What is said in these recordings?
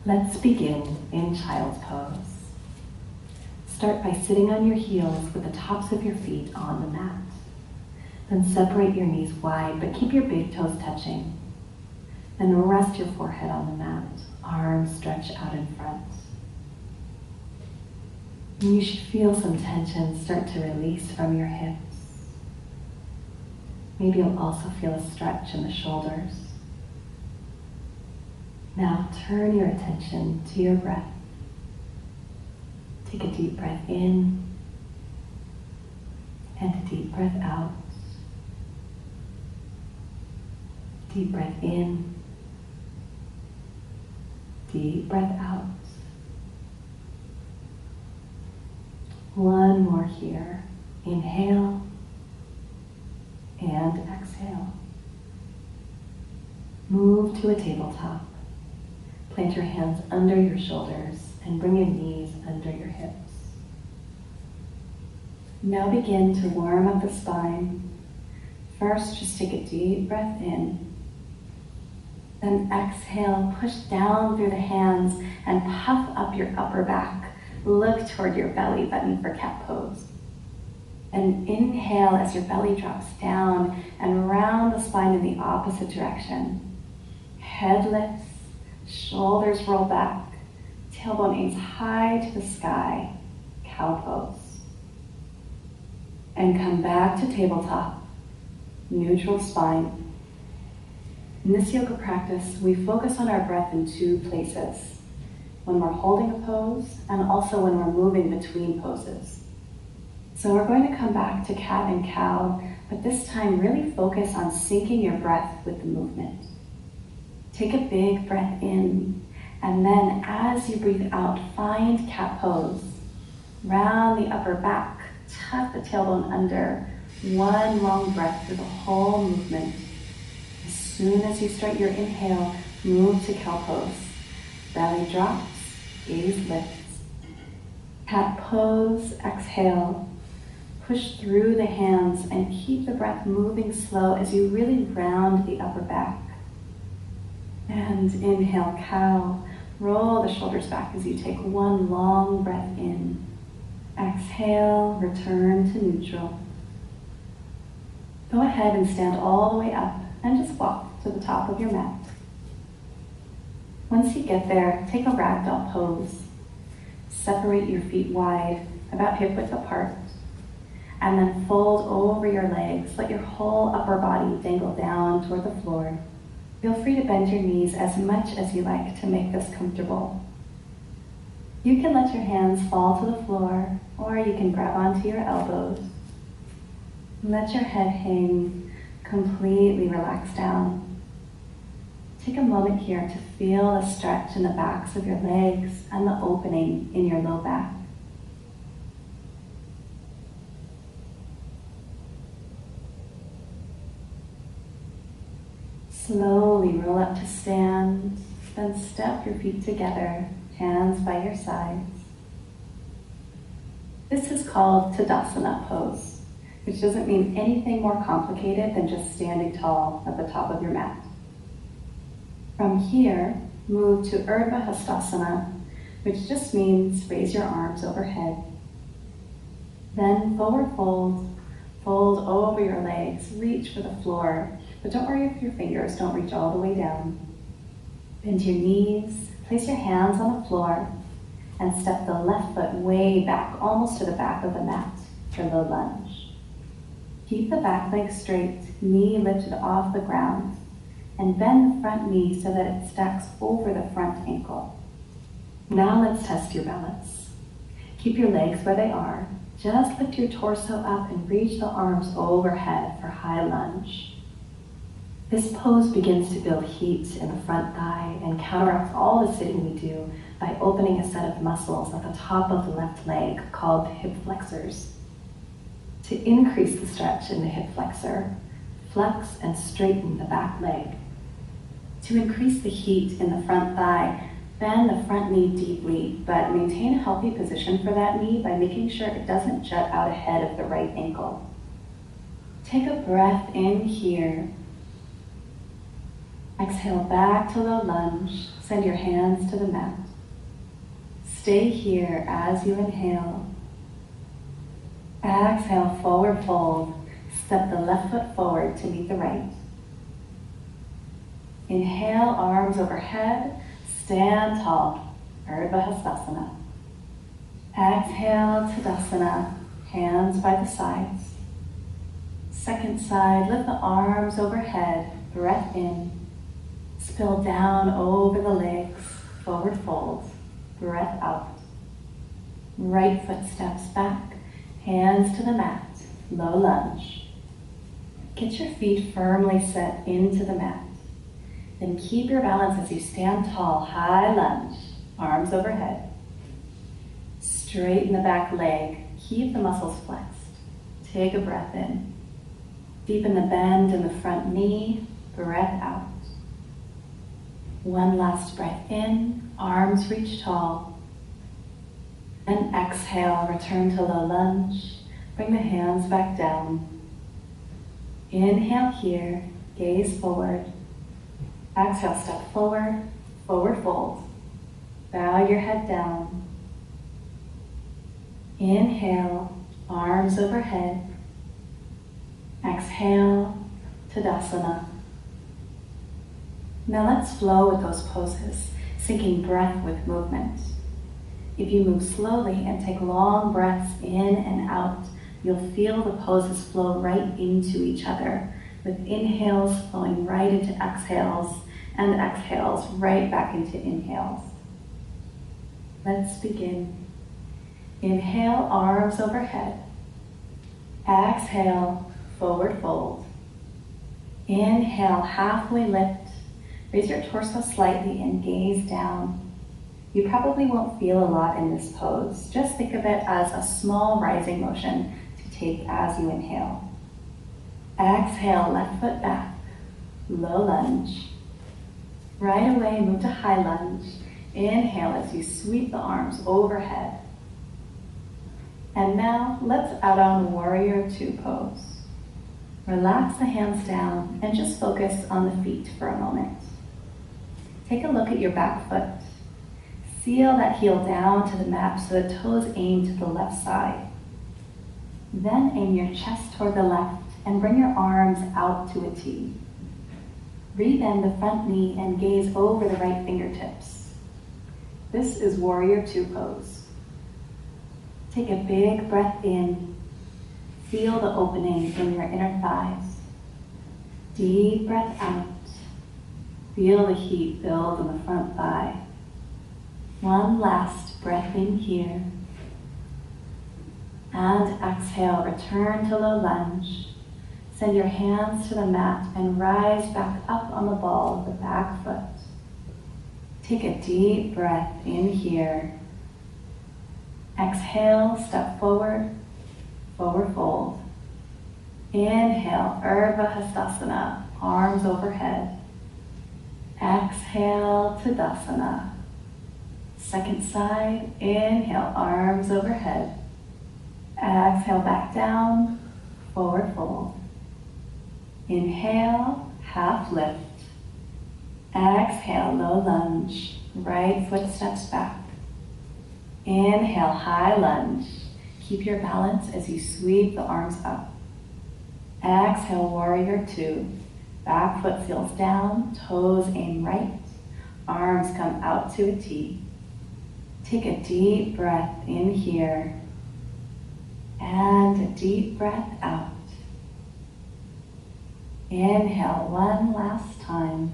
Let's begin in child's pose. Start by sitting on your heels with the tops of your feet on the mat. Then separate your knees wide, but keep your big toes touching. Then rest your forehead on the mat, arms stretch out in front. And you should feel some tension start to release from your hips. Maybe you'll also feel a stretch in the shoulders. Now turn your attention to your breath. Take a deep breath in and a deep breath out. Deep breath in, deep breath out. One more here. Inhale and exhale. Move to a tabletop. Plant your hands under your shoulders and bring your knees under your hips. Now begin to warm up the spine. First, just take a deep breath in. Then exhale, push down through the hands and puff up your upper back. Look toward your belly button for cat pose. And inhale as your belly drops down and round the spine in the opposite direction. Head lifts, shoulders roll back, tailbone aims high to the sky, cow pose. And come back to tabletop, neutral spine. In this yoga practice, we focus on our breath in two places, when we're holding a pose and also when we're moving between poses. So we're going to come back to cat and cow, but this time really focus on syncing your breath with the movement. Take a big breath in, and then as you breathe out, find cat pose. Round the upper back, tuck the tailbone under. One long breath through the whole movement. As soon as you start your inhale, move to cow pose. Belly drops, gaze lifts. Cat pose, exhale. Push through the hands and keep the breath moving slow as you really round the upper back. And inhale, cow. Roll the shoulders back as you take one long breath in. Exhale, return to neutral. Go ahead and stand all the way up and just walk to the top of your mat. Once you get there, take a ragdoll pose. Separate your feet wide, about hip width apart, and then fold over your legs. Let your whole upper body dangle down toward the floor. Feel free to bend your knees as much as you like to make this comfortable. You can let your hands fall to the floor, or you can grab onto your elbows. Let your head hang, completely relax down. Take a moment here to feel a stretch in the backs of your legs and the opening in your low back. Slowly roll up to stand, then step your feet together, hands by your sides. This is called Tadasana pose, which doesn't mean anything more complicated than just standing tall at the top of your mat. From here, move to Urdhva Hastasana, which just means raise your arms overhead. Then forward fold, fold over your legs, reach for the floor, but don't worry if your fingers don't reach all the way down. Bend your knees, place your hands on the floor, and step the left foot way back, almost to the back of the mat for low lunge. Keep the back leg straight, knee lifted off the ground, and bend the front knee so that it stacks over the front ankle. Now let's test your balance. Keep your legs where they are. Just lift your torso up and reach the arms overhead for high lunge. This pose begins to build heat in the front thigh and counteracts all the sitting we do by opening a set of muscles at the top of the left leg called hip flexors. To increase the stretch in the hip flexor, flex and straighten the back leg. To increase the heat in the front thigh, bend the front knee deeply, but maintain a healthy position for that knee by making sure it doesn't jut out ahead of the right ankle. Take a breath in here. Exhale back to low lunge. Send your hands to the mat. Stay here as you inhale. Exhale, forward fold. Step the left foot forward to meet the right. Inhale, arms overhead. Stand tall, Urdhva Hastasana. Exhale, Tadasana, hands by the sides. Second side, lift the arms overhead, breath in. Spill down over the legs, forward fold, breath out. Right foot steps back, hands to the mat, low lunge. Get your feet firmly set into the mat. Then keep your balance as you stand tall, high lunge, arms overhead. Straighten the back leg, keep the muscles flexed. Take a breath in. Deepen the bend in the front knee, breath out. One last breath in, arms reach tall. And exhale, return to low lunge. Bring the hands back down. Inhale here, gaze forward. Exhale, step forward, forward fold. Bow your head down. Inhale, arms overhead. Exhale, Tadasana. Now let's flow with those poses, syncing breath with movement. If you move slowly and take long breaths in and out, you'll feel the poses flow right into each other, with inhales flowing right into exhales and exhales right back into inhales. Let's begin. Inhale, arms overhead. Exhale, forward fold. Inhale, halfway lift. Raise your torso slightly and gaze down. You probably won't feel a lot in this pose. Just think of it as a small rising motion to take as you inhale. Exhale, left foot back, low lunge. Right away, move to high lunge. Inhale as you sweep the arms overhead. And now, let's add on Warrior Two pose. Relax the hands down and just focus on the feet for a moment. Take a look at your back foot. Seal that heel down to the mat so the toes aim to the left side. Then aim your chest toward the left and bring your arms out to a T. Rebend the front knee and gaze over the right fingertips. This is Warrior Two pose. Take a big breath in. Feel the opening in your inner thighs. Deep breath out. Feel the heat build in the front thigh. One last breath in here. And exhale, return to low lunge. Send your hands to the mat and rise back up on the ball of the back foot. Take a deep breath in here. Exhale, step forward, forward fold. Inhale, Urdhva Hastasana, arms overhead. Exhale, Tadasana. Second side, inhale, arms overhead. Exhale, back down, forward fold. Inhale, half lift. Exhale, low lunge, right foot steps back. Inhale, high lunge. Keep your balance as you sweep the arms up. Exhale, Warrior Two. Back foot seals down, toes aim right. Arms come out to a T. Take a deep breath in here. And a deep breath out. Inhale one last time.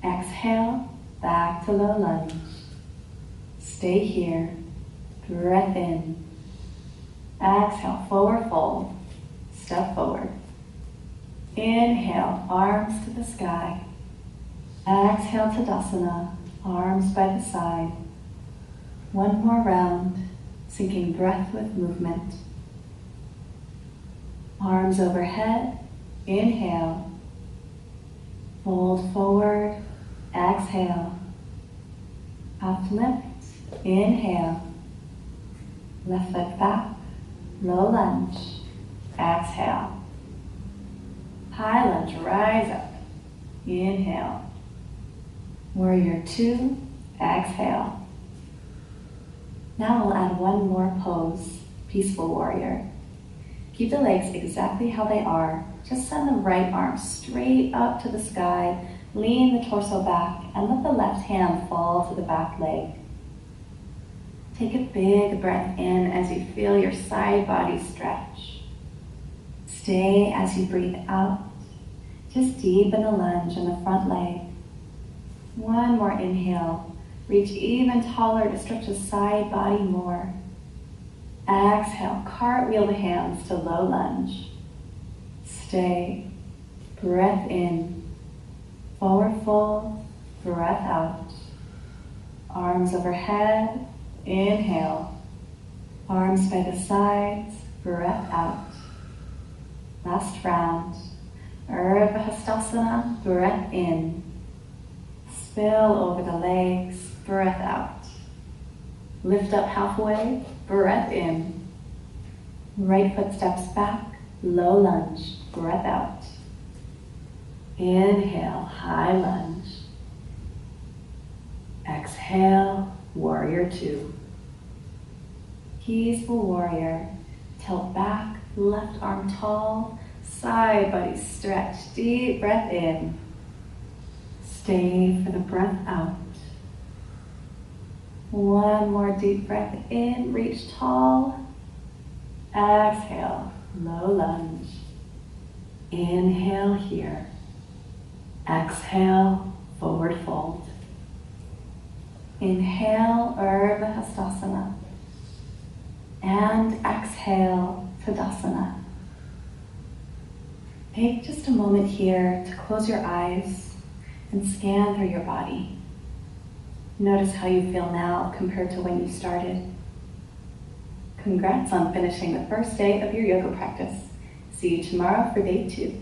Exhale, back to low lunge. Stay here. Breath in. Exhale, forward fold. Step forward. Inhale, arms to the sky. Exhale, Tadasana, arms by the side. One more round, syncing breath with movement. Arms overhead, inhale. Fold forward, exhale. Uplift, inhale. Left foot back, low lunge, exhale. High lunge, rise up. Inhale. Warrior 2, exhale. Now we'll add one more pose, peaceful warrior. Keep the legs exactly how they are. Just send the right arm straight up to the sky, lean the torso back, and let the left hand fall to the back leg. Take a big breath in as you feel your side body stretch. Stay as you breathe out. Just deepen a lunge in the front leg. One more inhale. Reach even taller to stretch the side body more. Exhale, cartwheel the hands to low lunge. Stay. Breath in. Forward fold. Breath out. Arms overhead. Inhale. Arms by the sides. Breath out. Last round. Urdhva Hastasana. Breath in. Spill over the legs. Breath out. Lift up halfway. Breath in. Right foot steps back. Low lunge. Breath out. Inhale. High lunge. Exhale. Warrior 2. Peaceful warrior. Tilt back. Left arm tall. Side body stretch. Deep breath in. Stay for the breath out. One more deep breath in. Reach tall. Exhale. Low lunge. Inhale here. Exhale. Forward fold. Inhale, Urdhva Hastasana. And exhale, Tadasana. Take just a moment here to close your eyes and scan through your body. Notice how you feel now compared to when you started. Congrats on finishing the first day of your yoga practice. See you tomorrow for day 2.